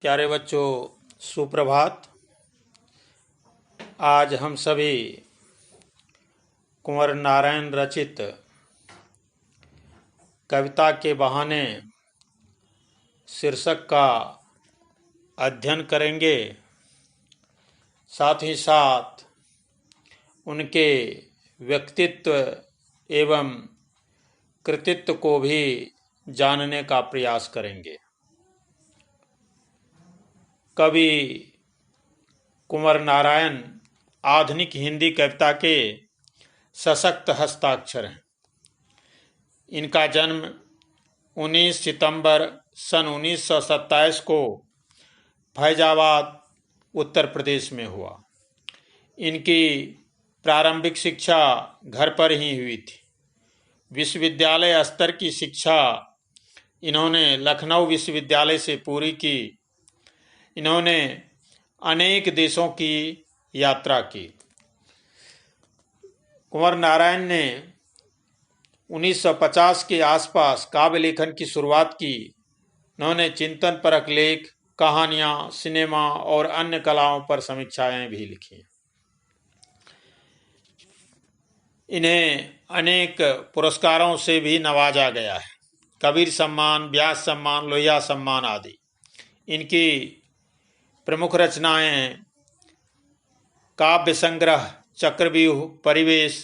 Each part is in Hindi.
प्यारे बच्चों, सुप्रभात। आज हम सभी कुंवर नारायण रचित कविता के बहाने शीर्षक का अध्ययन करेंगे। साथ ही साथ उनके व्यक्तित्व एवं कृतित्व को भी जानने का प्रयास करेंगे। कवि कुंवर नारायण आधुनिक हिंदी कविता के सशक्त हस्ताक्षर हैं। इनका जन्म 19 सितंबर सन 1927 को फैजाबाद उत्तर प्रदेश में हुआ। इनकी प्रारंभिक शिक्षा घर पर ही हुई थी। विश्वविद्यालय स्तर की शिक्षा इन्होंने लखनऊ विश्वविद्यालय से पूरी की। इन्होंने अनेक देशों की यात्रा की। कुंवर नारायण ने 1950 के आसपास काव्य लेखन की शुरुआत की। इन्होंने चिंतन परक लेख, कहानियां, सिनेमा और अन्य कलाओं पर समीक्षाएं भी लिखी। इन्हें अनेक पुरस्कारों से भी नवाजा गया है। कबीर सम्मान, व्यास सम्मान, लोहिया सम्मान आदि। इनकी प्रमुख रचनाएं काव्य संग्रह, चक्रव्यूह, परिवेश,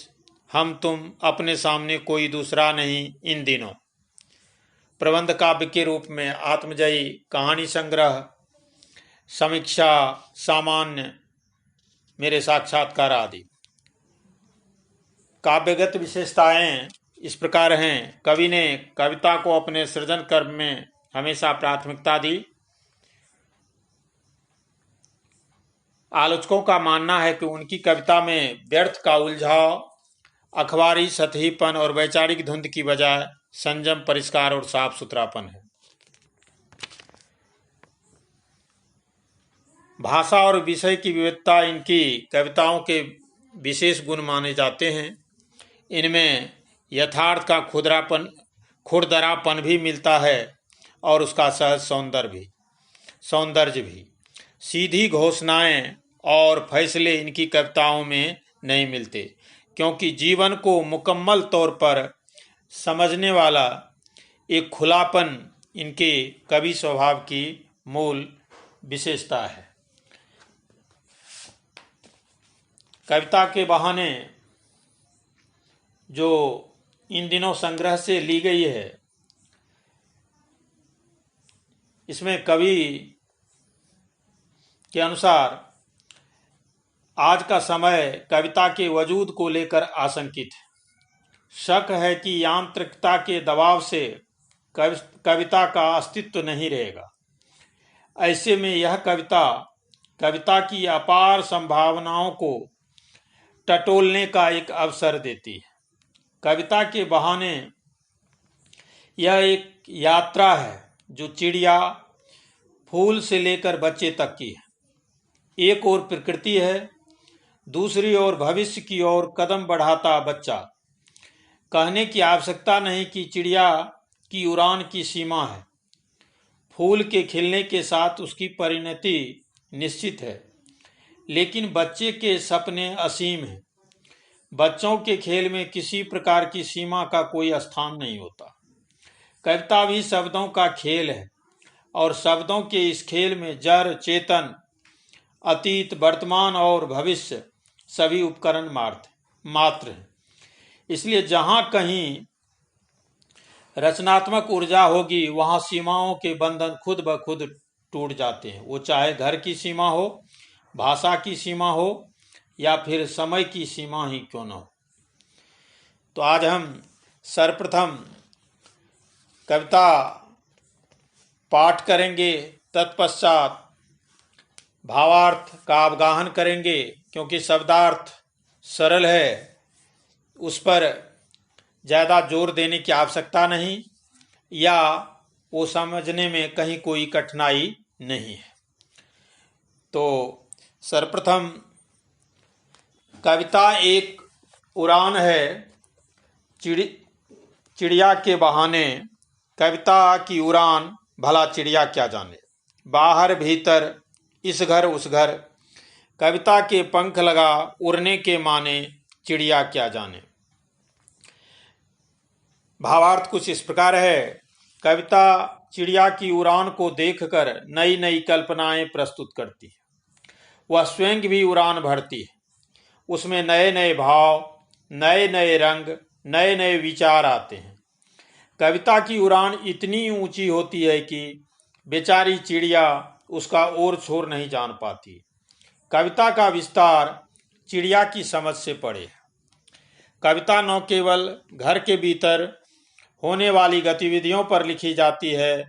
हम तुम, अपने सामने कोई दूसरा नहीं, इन दिनों, प्रबंध काव्य के रूप में आत्मजयी, कहानी संग्रह, समीक्षा, सामान्य, मेरे साक्षात्कार आदि। काव्यगत विशेषताएं इस प्रकार हैं। कवि ने कविता को अपने सृजन कर्म में हमेशा प्राथमिकता दी। आलोचकों का मानना है कि उनकी कविता में व्यर्थ का उलझाव, अखबारी सतहीपन और वैचारिक धुंध की बजाय संयम, परिष्कार और साफ सुथरापन है। भाषा और विषय की विविधता इनकी कविताओं के विशेष गुण माने जाते हैं। इनमें यथार्थ का खुरदरापन भी मिलता है और उसका सहज सौंदर्य भी। सीधी घोषणाएं और फैसले इनकी कविताओं में नहीं मिलते, क्योंकि जीवन को मुकम्मल तौर पर समझने वाला एक खुलापन इनके कवि स्वभाव की मूल विशेषता है। कविता के बहाने जो इन दिनों संग्रह से ली गई है, इसमें कवि के अनुसार आज का समय कविता के वजूद को लेकर आशंकित है। शक है कि यांत्रिकता के दबाव से कविता का अस्तित्व नहीं रहेगा। ऐसे में यह कविता की अपार संभावनाओं को टटोलने का एक अवसर देती है। कविता के बहाने यह एक यात्रा है जो चिड़िया, फूल से लेकर बच्चे तक की है। एक ओर प्रकृति है, दूसरी ओर भविष्य की ओर कदम बढ़ाता बच्चा। कहने की आवश्यकता नहीं कि चिड़िया की उड़ान की सीमा है। फूल के खिलने के साथ उसकी परिणति निश्चित है, लेकिन बच्चे के सपने असीम हैं। बच्चों के खेल में किसी प्रकार की सीमा का कोई स्थान नहीं होता। कविता भी शब्दों का खेल है और शब्दों के इस खेल में जड़, चेतन, अतीत, वर्तमान और भविष्य सभी उपकरण मात्र हैं। इसलिए जहां कहीं रचनात्मक ऊर्जा होगी, वहां सीमाओं के बंधन खुद ब खुद टूट जाते हैं। वो चाहे घर की सीमा हो, भाषा की सीमा हो या फिर समय की सीमा ही क्यों न हो। तो आज हम सर्वप्रथम कविता पाठ करेंगे, तत्पश्चात भावार्थ का अवगाहन करेंगे। क्योंकि शब्दार्थ सरल है, उस पर ज़्यादा जोर देने की आवश्यकता नहीं, या वो समझने में कहीं कोई कठिनाई नहीं है। तो सर्वप्रथम कविता एक उड़ान है। चिड़िया के बहाने कविता की उड़ान, भला चिड़िया क्या जाने। बाहर भीतर, इस घर उस घर, कविता के पंख लगा उड़ने के माने, चिड़िया क्या जाने। भावार्थ कुछ इस प्रकार है। कविता चिड़िया की उड़ान को देखकर नई नई कल्पनाएं प्रस्तुत करती है। वह स्वयं भी उड़ान भरती है। उसमें नए नए भाव, नए नए रंग, नए नए विचार आते हैं। कविता की उड़ान इतनी ऊंची होती है कि बेचारी चिड़िया उसका ओर छोर नहीं जान पाती। कविता का विस्तार चिड़िया की समझ से परे है। कविता न केवल घर के भीतर होने वाली गतिविधियों पर लिखी जाती है,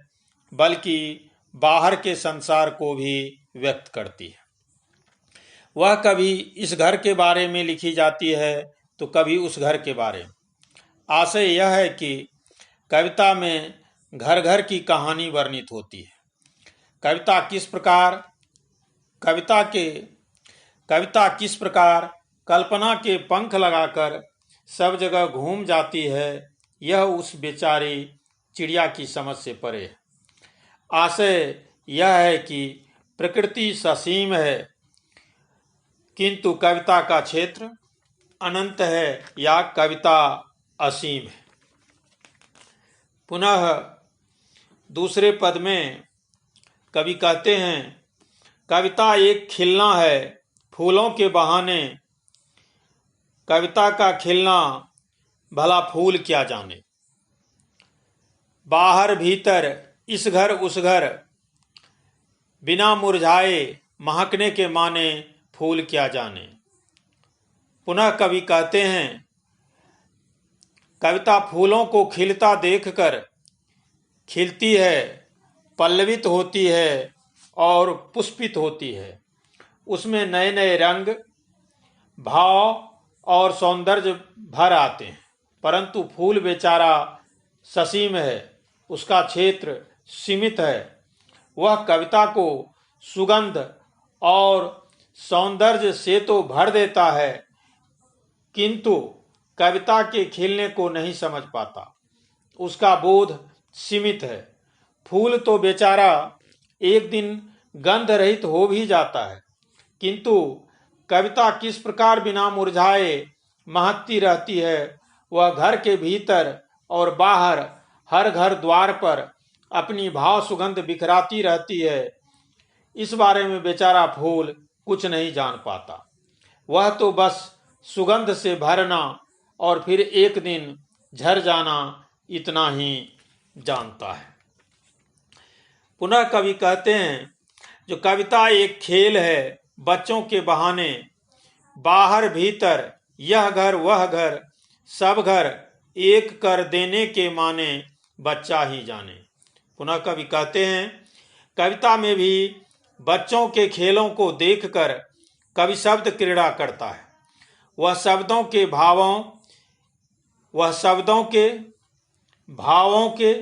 बल्कि बाहर के संसार को भी व्यक्त करती है। वह कभी इस घर के बारे में लिखी जाती है तो कभी उस घर के बारे में। आशय यह है कि कविता में घर घर की कहानी वर्णित होती है। कविता किस प्रकार कल्पना के पंख लगाकर सब जगह घूम जाती है, यह उस बेचारी चिड़िया की समझ से परे है। आशय यह है कि प्रकृति ससीम है, किंतु कविता का क्षेत्र अनंत है या कविता असीम है। पुनः दूसरे पद में कवि कहते हैं, कविता एक खिलना है फूलों के बहाने, कविता का खिलना भला फूल क्या जाने। बाहर भीतर, इस घर उस घर, बिना मुरझाए महकने के माने फूल क्या जाने। पुनः कवि कहते हैं, कविता फूलों को खिलता देखकर खिलती है, पल्लवित होती है और पुष्पित होती है। उसमें नए नए रंग, भाव और सौंदर्य भर आते हैं, परंतु फूल बेचारा ससीम है, उसका क्षेत्र सीमित है। वह कविता को सुगंध और सौंदर्य से तो भर देता है, किंतु कविता के खिलने को नहीं समझ पाता। उसका बोध सीमित है। फूल तो बेचारा एक दिन गंध रहित हो भी जाता है, किंतु कविता किस प्रकार बिना मुरझाए महकती रहती है, वह घर के भीतर और बाहर हर घर द्वार पर अपनी भाव सुगंध बिखराती रहती है। इस बारे में बेचारा फूल कुछ नहीं जान पाता। वह तो बस सुगंध से भरना और फिर एक दिन झर जाना, इतना ही जानता है। पुनः कवि कहते हैं, जो कविता एक खेल है बच्चों के बहाने, बाहर भीतर, यह घर वह घर, सब घर एक कर देने के माने, बच्चा ही जाने। पुनः कवि कहते हैं, कविता में भी बच्चों के खेलों को देखकर कवि शब्द क्रीड़ा करता है। वह शब्दों के भावों के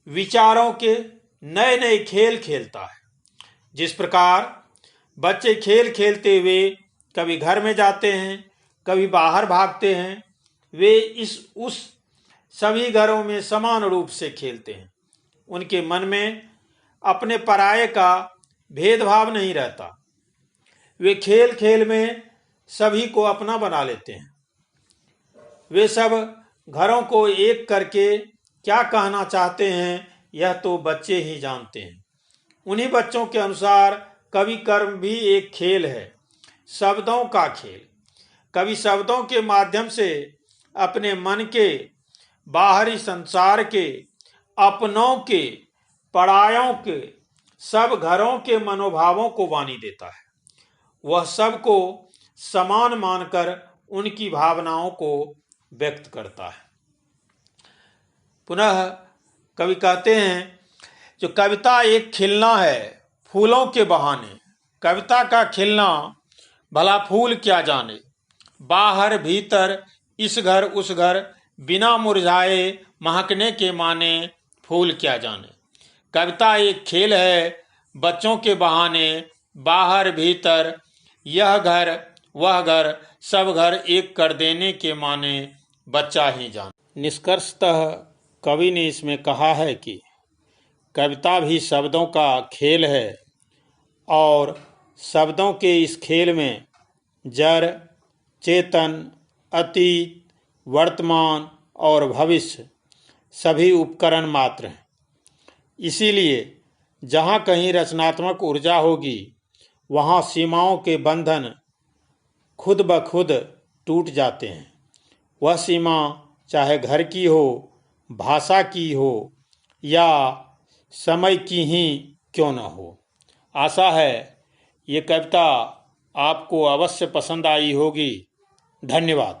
विचारों के नए नए खेल खेलता है। जिस प्रकार बच्चे खेल खेलते हुए कभी घर में जाते हैं, कभी बाहर भागते हैं, वे उस सभी घरों में समान रूप से खेलते हैं। उनके मन में अपने पराये का भेदभाव नहीं रहता। वे खेल खेल में सभी को अपना बना लेते हैं। वे सब घरों को एक करके क्या कहना चाहते हैं, यह तो बच्चे ही जानते हैं। उन्हीं बच्चों के अनुसार कवि कर्म भी एक खेल है, शब्दों का खेल। कवि शब्दों के माध्यम से अपने मन के, बाहरी संसार के, अपनों के, परायों के, सब घरों के मनोभावों को वाणी देता है। वह सबको समान मानकर उनकी भावनाओं को व्यक्त करता है। पुनः कवि कहते हैं, जो कविता एक खिलना है फूलों के बहाने, कविता का खिलना भला फूल क्या जाने। बाहर भीतर, इस घर उस घर, बिना मुरझाए महकने के माने, फूल क्या जाने। कविता एक खेल है बच्चों के बहाने, बाहर भीतर, यह घर वह घर, सब घर एक कर देने के माने, बच्चा ही जाने। निष्कर्षतः कवि ने इसमें कहा है कि कविता भी शब्दों का खेल है और शब्दों के इस खेल में जड़, चेतन, अतीत, वर्तमान और भविष्य सभी उपकरण मात्र हैं। इसीलिए जहाँ कहीं रचनात्मक ऊर्जा होगी वहाँ सीमाओं के बंधन खुद ब खुद टूट जाते हैं। वह सीमा चाहे घर की हो, भाषा की हो या समय की ही क्यों न हो। आशा है ये कविता आपको अवश्य पसंद आई होगी। धन्यवाद।